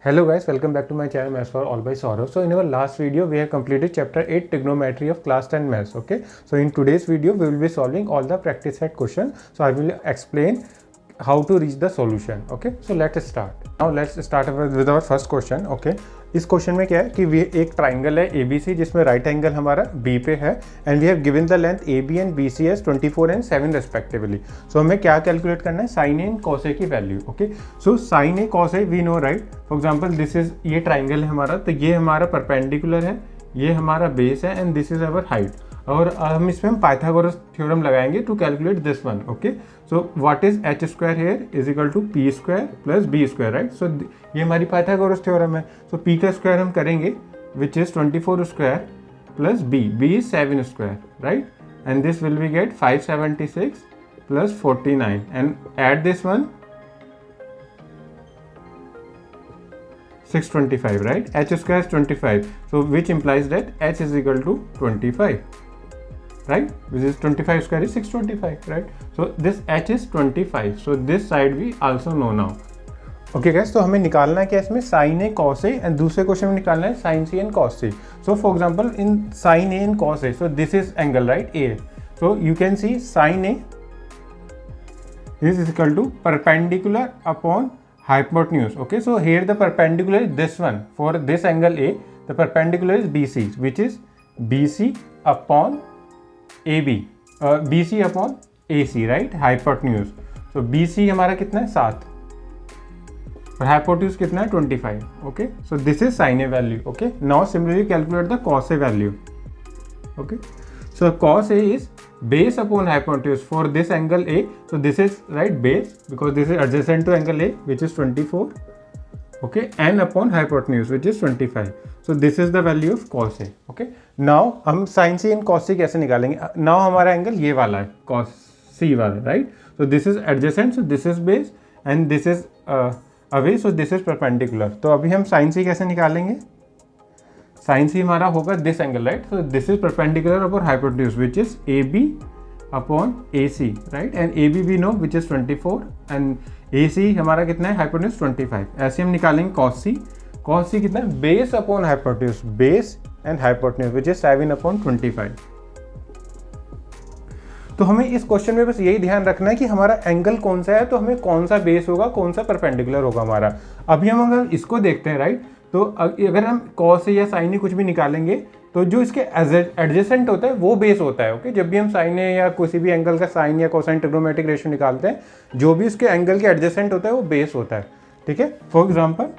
Hello guys, welcome back to my channel Maths for All by Saurav. So in our last video we have completed chapter 8 trigonometry of class 10 maths. Okay, so in today's video we will be solving all the practice set questions. So I will explain how to reach the solution. Okay, so let's start. Now let's start with our first question. Okay, इस question में क्या है कि एक triangle है ABC जिसमें right angle हमारा B पे है and we have given the length AB and BC as 24 and 7 respectively. So हमें क्या कैलकुलेट करना है, sine A and cos A की value. Okay, so sine A cos A we know right. For example this is ये triangle है हमारा, तो ये हमारा परपेंडिकुलर है, ये हमारा बेस है and this is our height. और हम इसमें पाइथागोरस थ्योरम लगाएंगे to calculate this one. Okay, so what is H square here is equal to P square plus B square right. So ये हमारी पाइथागोरस थ्योरम है. सो P का square हम करेंगे which is 24 square plus b is 7 square right, and this will be get 576 plus 49 and add this one 625 right. H square is 25, so which implies that H is equal to 25 right, which is 25 square is 625 right. So this H is 25, so this side we also know now. Okay guys, तो हमें निकालना है क्या इसमें, sine A cos A, and दूसरे question में निकालना है sine C and cos C. So for example in sine A and cos A, so this is angle right A. So you can see sine A is equal to perpendicular upon hypotenuse. Okay, so here the perpendicular is this one. For this angle A, the perpendicular is BC, which is BC upon AB, BC upon AC, right? Hypotenuse. So BC हमारा कितना है 7 और hypotenuse कितना है 25. Okay, so this is sin A value. Okay, now similarly calculate the cos A value. Okay, so cos A is base upon hypotenuse for this angle A. So this is right base because this is adjacent to angle A which is 24. Okay, and upon hypotenuse which is 25. So this is the value of cos A. Okay, now हम sin C and cos C कैसे निकालेंगे. now हमारा angle ये वाला है cos C वाला right. so this is adjacent, so this is base and this is away, so this is perpendicular. तो अभी हम sin C कैसे निकालेंगे. साइन सी हमारा होगा this angle right. So this is perpendicular upon hypotenuse which is A B upon A C right, and A B we know which is 24 and A C हमारा कितना है hypotenuse 25. ऐसे हम निकालेंगे कॉस सी. Cos सी कितना है base upon hypotenuse, base and hypotenuse which is 7 upon 25. तो हमें इस क्वेश्चन में बस यही ध्यान रखना है कि हमारा एंगल कौन सा है, तो हमें कौन सा बेस होगा, कौन सा परपेंडिकुलर होगा हमारा. अभी हम अगर इसको देखते हैं राइट, तो अगर हम कॉस या साइन ए कुछ भी निकालेंगे तो जो इसके एडजेसेंट होता है वो बेस होता है. ओके, जब भी हम साइन ए या किसी भी एंगल का साइन या कोसाइन ट्रिग्नोमेट्रिक रेशियो निकालते हैं, जो भी इसके एंगल के एडजेसेंट होता है वो बेस होता है. ठीक है, for example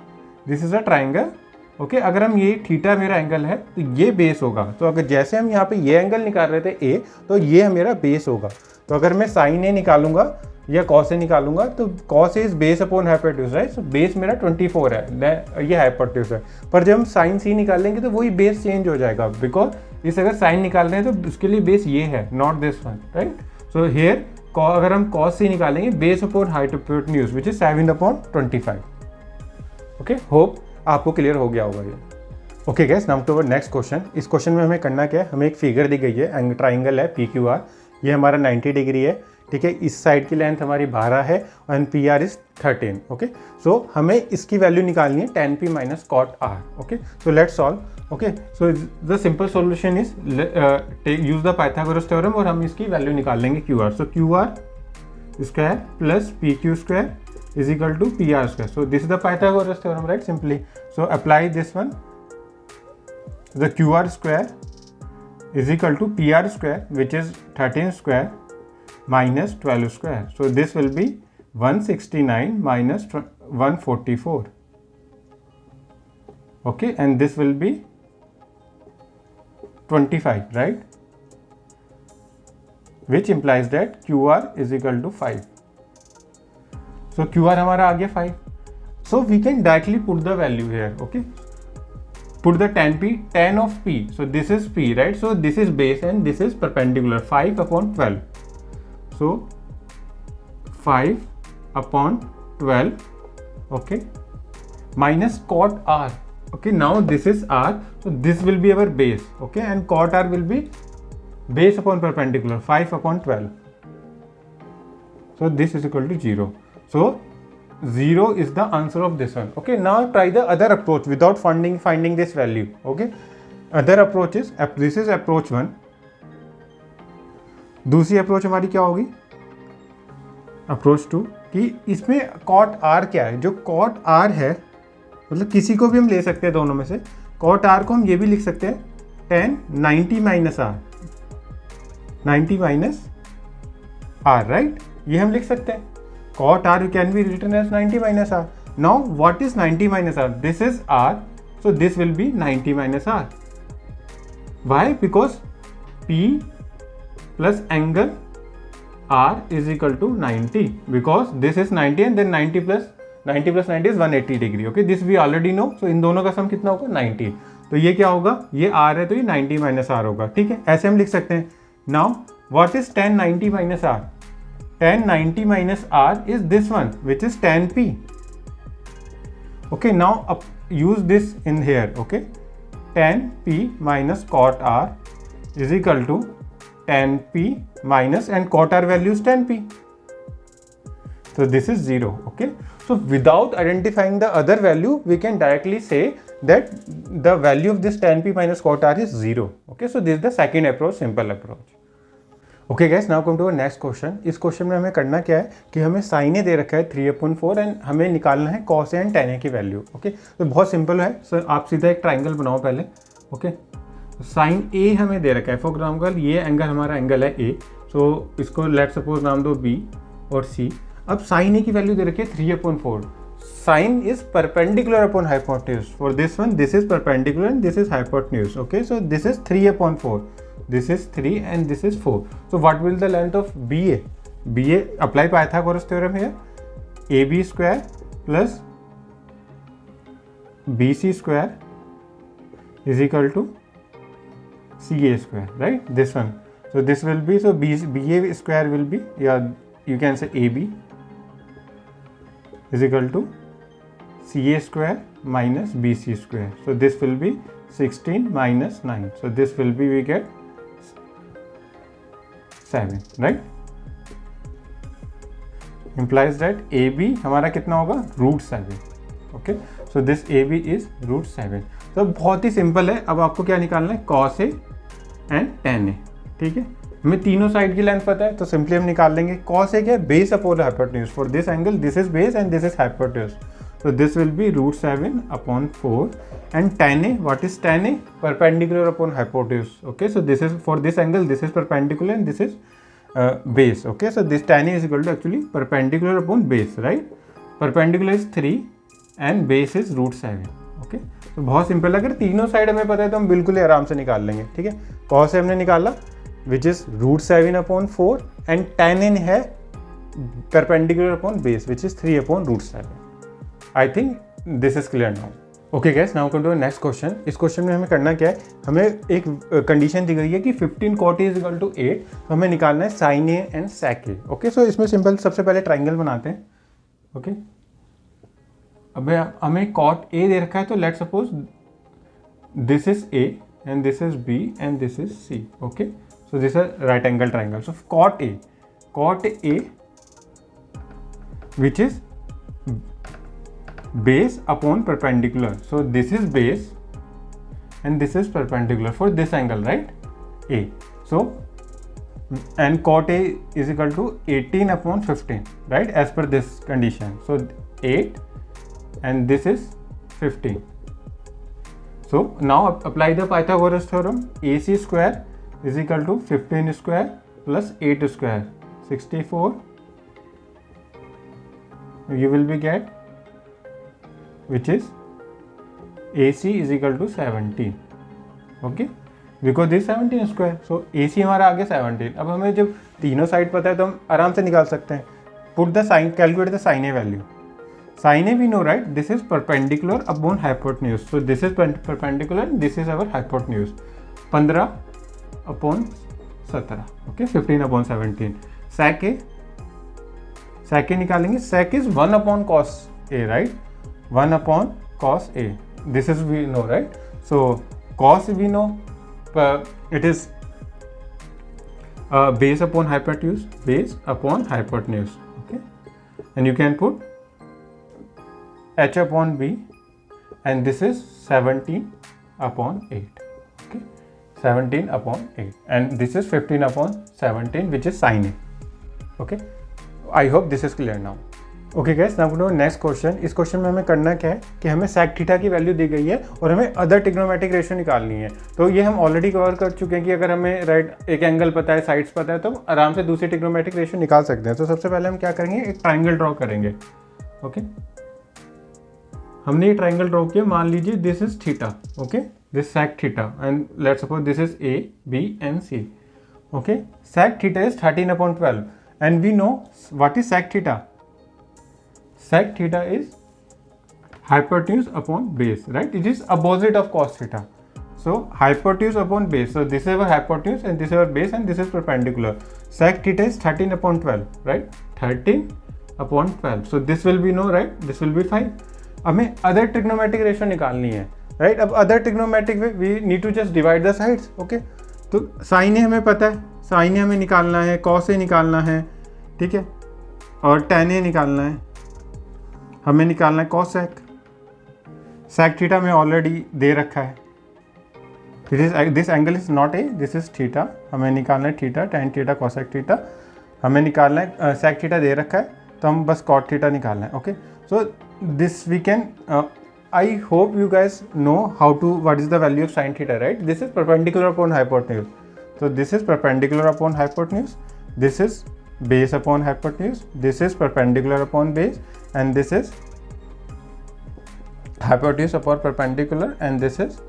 this is a triangle. Okay, अगर हम ये थीटा मेरा एंगल है तो ये बेस होगा. तो अगर जैसे हम यहाँ पे ये एंगल निकाल रहे थे ए, तो ये मेरा बेस होगा. तो अगर मैं साइन ए निकालूंगा या कॉस ए निकालूंगा तो cos A is base upon hypotenuse right. So base मेरा 24 है, ये हाइपोटेन्यूज है. पर जब हम साइन सी निकालेंगे तो वही बेस चेंज हो जाएगा, बिकॉज इस अगर साइन निकाल रहे हैं तो उसके लिए बेस ये है, not this one right. So here अगर हम कॉस सी निकालेंगे base upon hypotenuse which is 7 upon 25. Okay, hope आपको क्लियर हो गया होगा ये. Okay guys, now to our next question. इस क्वेश्चन में हमें करना क्या है, हमें एक फिगर दी गई है, ट्राइंगल है पी क्यू आर. ये हमारा 90 डिग्री है. ठीक है, इस साइड की लेंथ हमारी 12 है and P R is 13. Okay, so हमें इसकी वैल्यू निकालनी है tan p minus cot R. Okay, so let's solve. Okay, so the simple solution is use the Pythagoras theorem और हम इसकी वैल्यू निकाल लेंगे Q R. So Q R square plus P Q square is equal to PR square. So this is the Pythagoras theorem, right? Simply, so apply this one. The QR square is equal to PR square, which is 13 square minus 12 square. So this will be 169 minus 144. Okay, and this will be 25, right? Which implies that QR is equal to 5. So QR हमारा आ गया 5. So we can directly put the value here. Okay, put the tan p, tan of p. So this is p, right? So this is base and this is perpendicular. 5 upon 12. So 5 upon 12. Okay, minus cot r. Okay, now this is r. So this will be our base. Okay, and cot r will be base upon perpendicular. 5 upon 12. So this is equal to 0. So 0 is the answer of this one. Okay, now try the other approach without finding this value. Okay, other approach is, this is approach 1. दूसरी approach हमारी क्या होगी, approach 2, कि इसमें cot R क्या है. जो cot R है मतलब किसी को भी हम ले सकते हैं दोनों में से. कॉट आर को हम ये भी लिख सकते हैं tan 90 minus R, 90 minus R, right. ये हम लिख सकते हैं. Cot r can be written as 90 minus r. Now what is 90 minus r? This is r, so this will be 90 minus r. Why? Because P plus angle r is equal to 90, because this is 90 and then 90 plus 90 is 180 degree. Okay, this we already know. So इन दोनों का सम कितना होगा, 90. तो ये क्या होगा, ये r है तो ये 90 minus r होगा. ठीक है, ऐसे हम लिख सकते हैं. Now what is tan 90 minus r? Tan 90 minus r is this one, which is tan p. Okay, now use this in here. Okay, tan p minus cot r is equal to tan p minus, and cot r value is tan p. So this is 0. Okay, so without identifying the other value, we can directly say that the value of this tan p minus cot r is 0. Okay, so this is the second approach, simple approach. Okay guys, now come to next question. इस question में हमें करना क्या है कि हमें sign ए दे रखा है 3/4 एंड हमें निकालना है कॉस ए एंड tan ए की वैल्यू. ओके, तो बहुत सिंपल है. सो आप सीधा एक ट्राइंगल बनाओ पहले. ओके, साइन ए हमें दे रखा है. फॉर एग्जाम्पल ये एंगल हमारा एंगल है ए, सो इसको लेट सपोज नाम दो बी और सी. अब साइन ए की वैल्यू दे रखी है 3/4. Sine is perpendicular upon hypotenuse. For this one this is perpendicular and this is hypotenuse. Okay, so this is 3/4. This is 3 and this is 4. So what will the length of BA? BA, apply Pythagoras theorem here. AB square plus BC square is equal to CA square, right? This one. So this will be, so BA square will be, yeah, you can say AB is equal to CA square minus BC square. So this will be 16 minus 9. So this will be, we get 7, right? Implies that AB हमारा कितना होगा, √7. Okay, so this AB is √7. तो बहुत ही simple है. अब आपको क्या निकालना है, cos A and tan A. ठीक है, हमें तीनों साइड की लेंथ पता है तो सिंपली हम निकाल लेंगे. cos A क्या है, base upon hypotenuse. For this angle this is base and this is hypotenuse. So this will be √7/4, and tan A, what is tan A? Perpendicular upon hypotenuse. Okay, so this is for this angle, this is perpendicular and this is base. Okay, so this tan A is equal to actually perpendicular upon base, right? Perpendicular is 3 and base is √7. Okay, तो बहुत simple है. अगर तीनों side हमें पता है तो हम बिल्कुल ही आराम से निकाल लेंगे. ठीक है, cos A हमने निकाला which is √7/4 and tan A है perpendicular upon base which is 3/√7. I think this is clear now. Okay guys, now come to the next question. इस क्वेश्चन में हमें करना क्या है, हमें एक कंडीशन दी गई है कि 15 cot A is equal to 8. तो हमें निकालना है sin A and sec A. Okay, so इसमें सिंपल सबसे पहले ट्राइंगल बनाते हैं. ओके, अब हमें cot A दे रखा है तो let suppose this is A and this is B and this is C. Okay, so this is right angle triangle. So cot A which is base upon perpendicular. So this is base and this is perpendicular for this angle, right? A. So and cot A is equal to 18/15, right? As per this condition. So 8 and this is 15. So now apply the Pythagoras theorem. AC square is equal to 15 square plus 8 square, 64. You will be get which is AC is equal to 17. Okay, because this 17 square. So AC हमारा आ गया 17. अब हमें जब तीनों side पता है तो हम आराम से निकाल सकते हैं. Put the sin, calculate the sin A value. Sin A we know, right? This is perpendicular upon hypotenuse. So this is perpendicular. This is our hypotenuse. 15/17. Okay, 15/17. Sec A निकालेंगे. Sec is 1/cos A, right? 1/cos A. This is we know, right? So cos we know, it is base upon hypotenuse. Okay, and you can put h upon b and this is 17 upon 8. Okay, 17 upon 8 and this is 15 upon 17 which is sin a. Okay, I hope this is clear now. Okay guys, now no next question. इस question में हमें करना क्या है कि हमें sec theta की value दी गई है और हमें अदर ट्रिग्नोमेट्रिक रेशियो निकालनी है। तो ये हम ऑलरेडी कवर कर चुके हैं कि अगर हमें राइट एक एंगल पता है, साइड्स पता है, तो आराम से दूसरी ट्रिग्नोमेट्रिक रेशियो निकाल सकते हैं। तो सबसे पहले हम क्या करेंगे, एक ट्राइंगल ड्रॉ करेंगे। ओके, हमने ये ट्राइंगल ड्रॉ किया, मान लीजिए this is theta. Okay, this sec theta and let's suppose this is A B and C. Okay, sec theta is 13/12 and we know what is sec theta. Sec theta is hypotenuse upon base, right? It is opposite of cos theta. So hypotenuse upon base. So this is our hypotenuse and this is our base and this is perpendicular. Sec theta is 13/12, right? 13/12. So this will be no, right? This will be 5. हमें other trigonometric ratio निकालनी है, right? अब other trigonometric we need to just divide the sides. Okay? तो sin a हमें पता है, sin a हमें निकालना है, cos a निकालना है, ठीक है, और tan a निकालना है, हमें निकालना है cos sec। sec थीटा में ऑलरेडी दे रखा है, this angle is not a, this is theta, हमें निकालना है theta, tan theta cos sec theta, हमें निकालना है sec थीटा दे रखा है, तो हम बस cot थीटा निकालना है। Okay, so this we can, I hope you guys know how to what is the value of sin theta, right? This is perpendicular upon hypotenuse, so this is perpendicular upon hypotenuse, this is base upon hypotenuse, this is perpendicular upon base and this is hypotenuse upon perpendicular and this is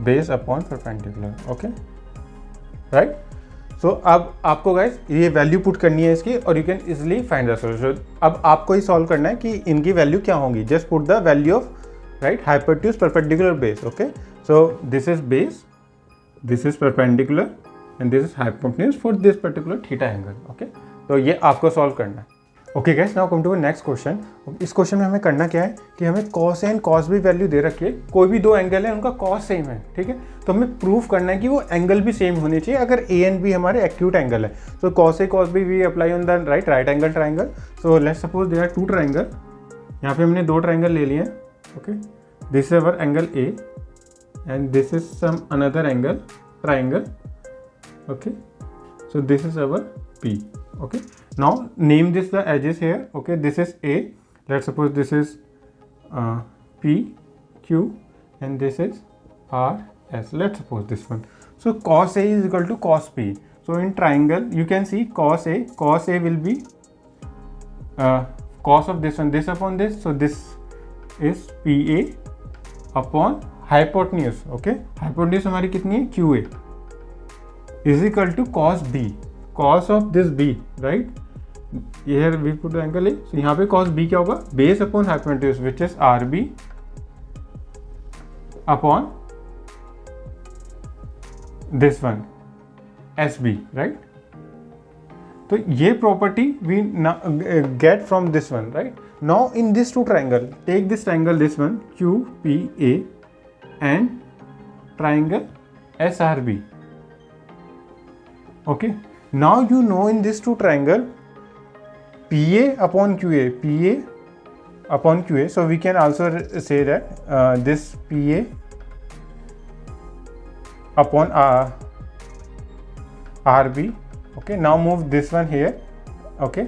base upon perpendicular. Okay, right? So अब आपको guys ये value put करनी है इसकी और you can easily find the solution. अब आपको ही solve करना है कि इनकी वैल्यू क्या होंगी। Just put the value of right hypotenuse perpendicular base. Okay, so this is base, this is perpendicular and this is hypotenuse for this particular theta angle. Okay, तो ये आपको सॉल्व करना है। Okay guys, now come to next question. इस question में हमें करना क्या है कि हमें cos A and cos B value दे रखी है। कोई भी दो एंगल है उनका कॉस सेम है, ठीक है, तो हमें प्रूफ करना है कि वो एंगल भी सेम होने चाहिए अगर ए एंड बी हमारे एक्यूट एंगल है। So cos A cos B we apply on the right angle triangle. So let's suppose there are two triangle, यहाँ पे हमने दो ट्राइंगल ले लिए हैं। Okay, this is our angle A and this is some another angle triangle. Okay, so this is our P. Okay, now name this the edges here. Okay, this is A, let's suppose this is P Q and this is R S, let's suppose this one. So cos A is equal to cos P. So in triangle you can see cos A will be cos of this one, this upon this, so this is PA upon hypotenuse. Okay, hypotenuse हमारी कितनी है, QA is equal to cos B, cos of this B, right? Here we put the angle A, so यहाँ पे cos B क्या होगा, base upon hypotenuse which is RB upon this one SB, right? तो ये property we get from this one, right? Now in this two triangle, take this triangle, this one QPA and triangle SRB. Okay, now you know in this two triangle PA upon QA, PA upon QA, so we can also say that this PA upon RB. Okay, now move this one here, okay,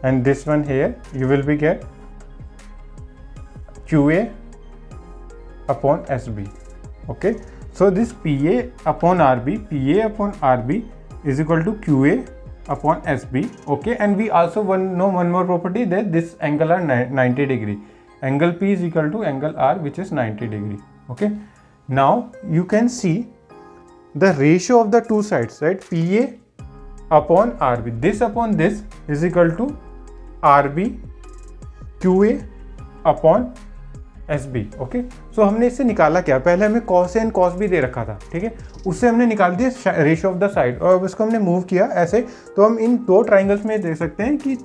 and this one here, you will be get QA upon SB. Okay, so this PA upon RB is equal to QA upon SB. Okay, and we also know one more property, that this angle are 90 degree. Angle P is equal to angle R which is 90 degree. Okay, now you can see the ratio of the two sides, right? PA upon RB, this upon this is equal to RB QA upon SB. Okay, so हमने इससे निकाला क्या, पहले हमें cos A and cos B दे रखा था, ठीक है, उससे हमने निकाल दिया रेशियो ऑफ द साइड और अब इसको हमने मूव किया ऐसे। तो हम इन दो ट्राइंगल्स में देख सकते हैं कि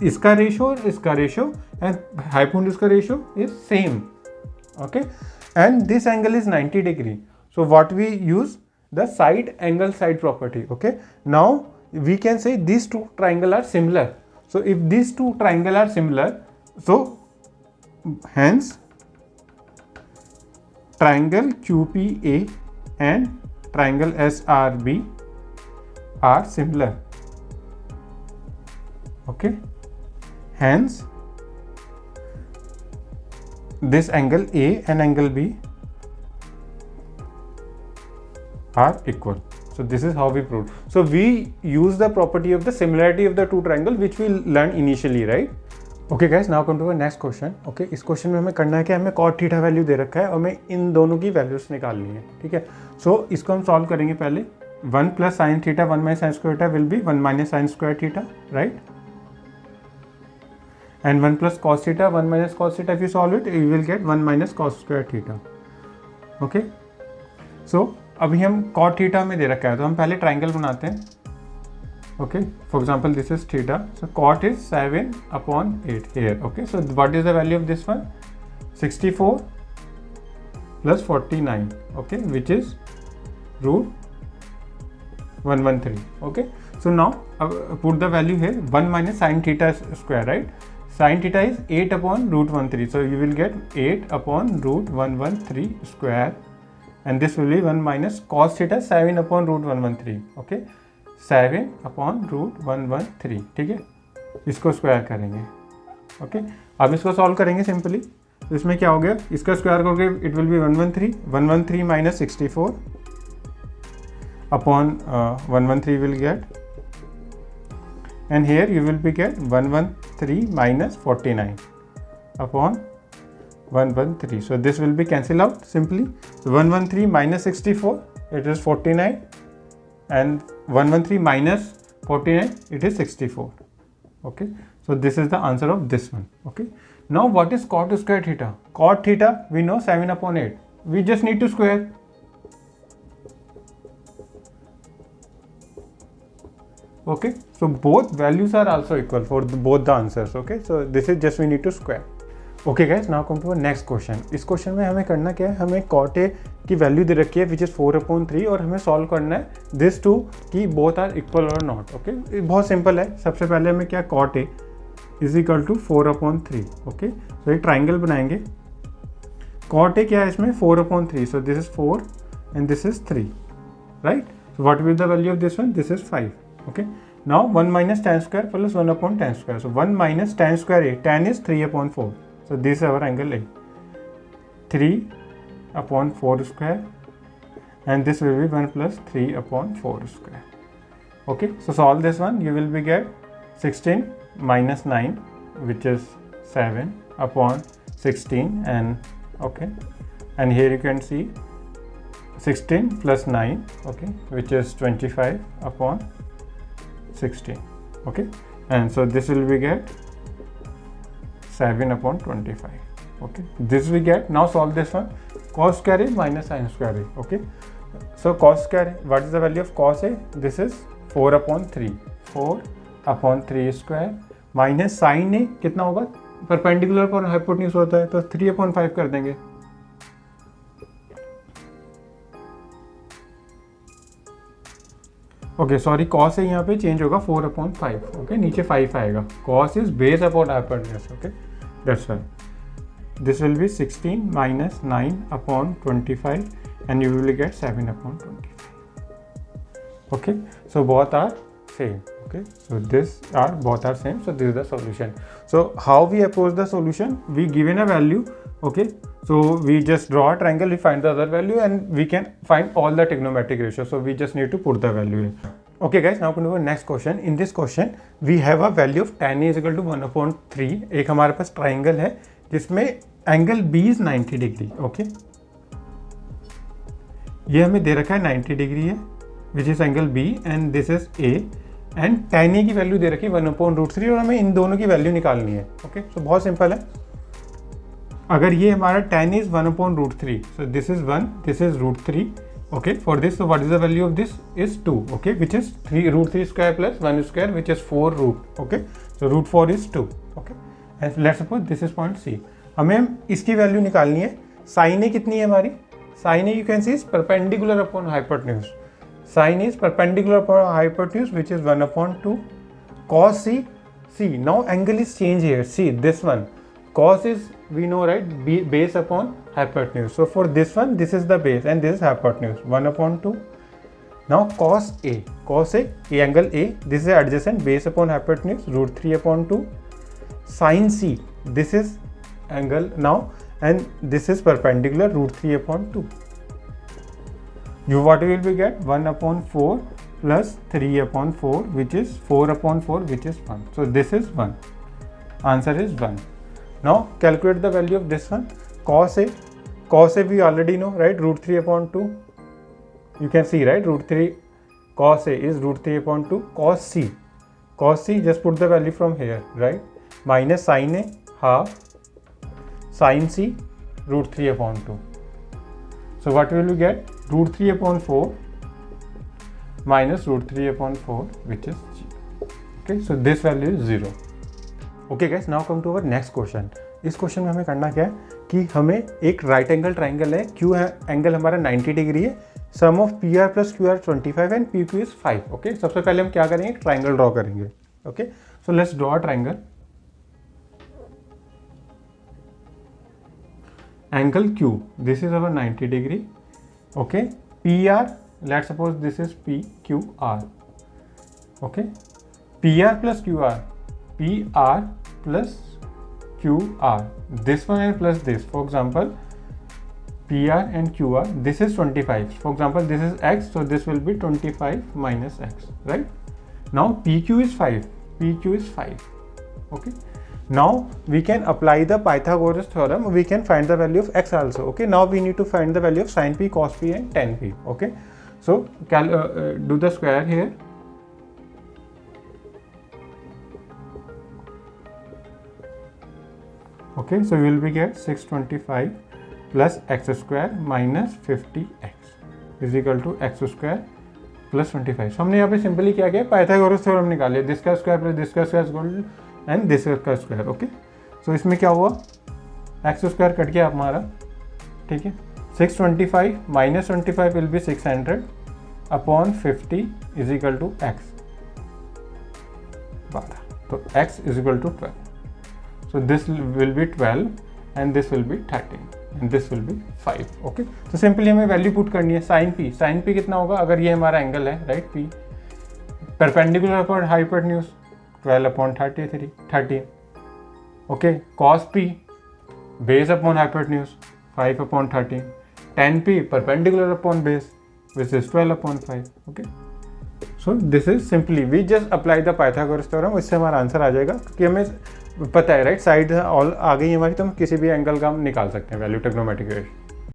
इसका रेशियो और इसका रेशियो एंड हाइपोटेन्यूज का ratio is same. Okay, and this angle is 90 degree, so what we use the side angle side property. Okay, now we can say this two triangle are similar, so if this two triangle are similar, so hence triangle QPA and triangle SRB are similar. Okay, hence this angle A and angle B are equal. So this is how we prove. So we use the property of the similarity of the two triangle which we learned initially, right? Okay guys, now come to our next question. Okay, इस question में हमें करना है कि हमें cot theta value दे रखा है और हमें इन दोनों की वैल्यूज निकालनी है. ठीक है, सो इसको हम सॉल्व करेंगे. पहले 1 plus sine theta 1 minus sine square theta will be 1 minus sine square theta, right? And 1 plus cos theta 1 minus cos theta, if you solve it you will get 1 minus cos square theta. Okay, so अभी हम cot theta में दे रखा है तो हम पहले triangle बनाते हैं. Okay, for example this is theta, so cot is 7 upon 8 here. Okay, so what is the value of this one? 64 plus 49, okay, which is root 113. Okay, so now put the value here. 1 minus sin theta square, right? Sin theta is 8 upon root 13, so you will get 8 upon root 113 square, and this will be 1 minus cos theta 7 upon root 113. Okay, 7 upon root 113. ठीक है, इसको square करेंगे. Okay, अब इसको solve करेंगे simply. तो इसमें क्या हो गया, इसका स्क्वायर करोगे it will be 113 minus 64 upon 113 will get, and here you will be get 113 minus 49 upon 113. So this will be cancel out simply. So 113 minus 64 it is 49, and 113 minus 49 it is 64. Okay, so this is the answer of this one. Okay, now what is cot square theta? Cot theta we know 7 upon 8. We just need to square. Okay, so both values are also equal for both the answers. Okay, so this is just we need to square. Okay guys, now come to our next question. इस question में हमें करना क्या है, हमें cot A की value दे रखी है which is 4/3 और हमें सॉल्व करना है this two की both are equal or not. Okay, बहुत सिंपल है. सबसे पहले हमें क्या, cot A is equal to 4/3. Okay, so एक ट्राइंगल बनाएंगे. cot A क्या है इसमें, 4/3. So this is 4 and this is 3, right? So what will be the value of this one? This is 5. Okay, now 1 minus tan square plus 1 upon tan square. So 1 minus tan square A, tan is 3/4. So this is our angle A. 3 upon 4 square, and this will be 1 plus 3/4 square. Okay, so solve this one. You will be get 16 minus 9, which is 7 upon 16, and okay, and here you can see 16 plus 9, okay, which is 25 upon 16. Okay, and so this will be get 7 upon 25. Okay, this we get. Now solve this one. Cos square A minus sin square A. Okay, so cos square A, what is the value of cos A? This is 4/3. 4/3 square minus sin A कितना होगा, perpendicular पर hypotenuse होता है तो 3/5 कर देंगे. Okay sorry, cos है यहाँ पे चेंज होगा 4/5. ओके, नीचे 5 आएगा. Cos is base upon hypotenuse. Okay, that's why this will B 16 minus 9/25 and you will get 7/25. Okay, so both are same. Okay, so both are same, so this is the solution. So how we approach the solution, we given a value. Okay, so we just draw a triangle, we find the other value, and we can find all the trigonometric ratios. So we just need to put the value in. Okay guys, now come to our next question. In this question we have a value of tan A is equal to 1/3. एक हमारे पास triangle है जिसमें angle B is 90 degree. Okay, ये हमें दे रखा है 90 degree है which is angle B, and this is A, and tan A की वैल्यू दे रखी है 1/√3 और हमें इन दोनों की वैल्यू निकालनी है. ओके, सो बहुत सिंपल है. अगर ये हमारा tan is 1/√3, so this is 1, this is √3. Okay, for this, so what is the value of this is 2. Okay, which is √3 square plus 1 square, which is 4 root. Okay, so √4 is 2. Okay, and let's suppose this is point C. हमें इसकी value निकालनी है. sin A कितनी है हमारी, sin A you can see is perpendicular upon hypotenuse. Sin is perpendicular upon hypotenuse, which is 1/2. Cos C, now angle is changed here. See this one, cos is we know, right, base upon hypotenuse. So for this one, this is the base and this is hypotenuse, 1/2. Now cos A, angle A, this is adjacent, base upon hypotenuse, √3/2. Sin C, this is angle now, and this is perpendicular, √3/2. What you will be get? 1/4 plus 3/4, which is 4/4, which is 1. So this is 1. Answer is 1. Now calculate the value of this one. Cos A we already know, right? √3/2. You can see, right? √3 cos A is √3/2. Cos C, just put the value from here, right? Minus sin A, half, sin C, √3/2. So what will you get? √3/4 minus √3/4, which is 0. Okay, so this value is 0. Okay guys, now come to our next question. इस question में हमें करना क्या है कि हमें एक right angle triangle है, क्यू है एंगल हमारा 90 डिग्री है, sum of P R plus Q R 25 and P Q is 5. Okay, सबसे पहले हम क्या करेंगे, एक ट्राइंगल ड्रॉ करेंगे. Okay, so let's draw a triangle. Angle Q, this is our 90 degree. Okay, P R, let's suppose this is P Q R. Okay, P R plus Q are, PR plus QR, this one and plus this. For example, PR and QR, this is 25. For example, this is X, so this will be 25 minus X, right? Now PQ is 5. PQ is 5. Okay. Now we can apply the Pythagoras theorem. We can find the value of X also. Okay. Now we need to find the value of sin P, cos P, and tan P. Okay. So do the square here. Okay, so we will be get 625 plus x square minus 50x is equal to x square plus 25. So हमने यहाँ पे simply क्या किया, Pythagoras theorem निकाल लिया, this का square plus this का square and this का स्क्वायर. ओके, सो इसमें क्या हुआ, एक्स स्क्वायर कट गया हमारा. ठीक है, 625 minus 25 will be 600 upon 50 is equal to x 12. तो x is equal to 12. So this will be 12 and this will be 13 and this will be 5. Okay, तो simply हमें वैल्यू पुट करनी है. Sign P कितना होगा, अगर ये हमारा एंगल है, right, P perpendicular upon hypotenuse 12/33. ओके, cos P base upon hypotenuse 5/13. tan p perpendicular upon base which is 12/5. Okay, so this is simply we just apply the Pythagoras theorem. इससे हमारा answer आ जाएगा, क्योंकि हमें पता है, राइट, साइड ऑल आ गई हमारी, तो हम किसी भी एंगल का हम निकाल सकते हैं वैल्यू ट्रिग्नोमेट्रिक इक्वेशन.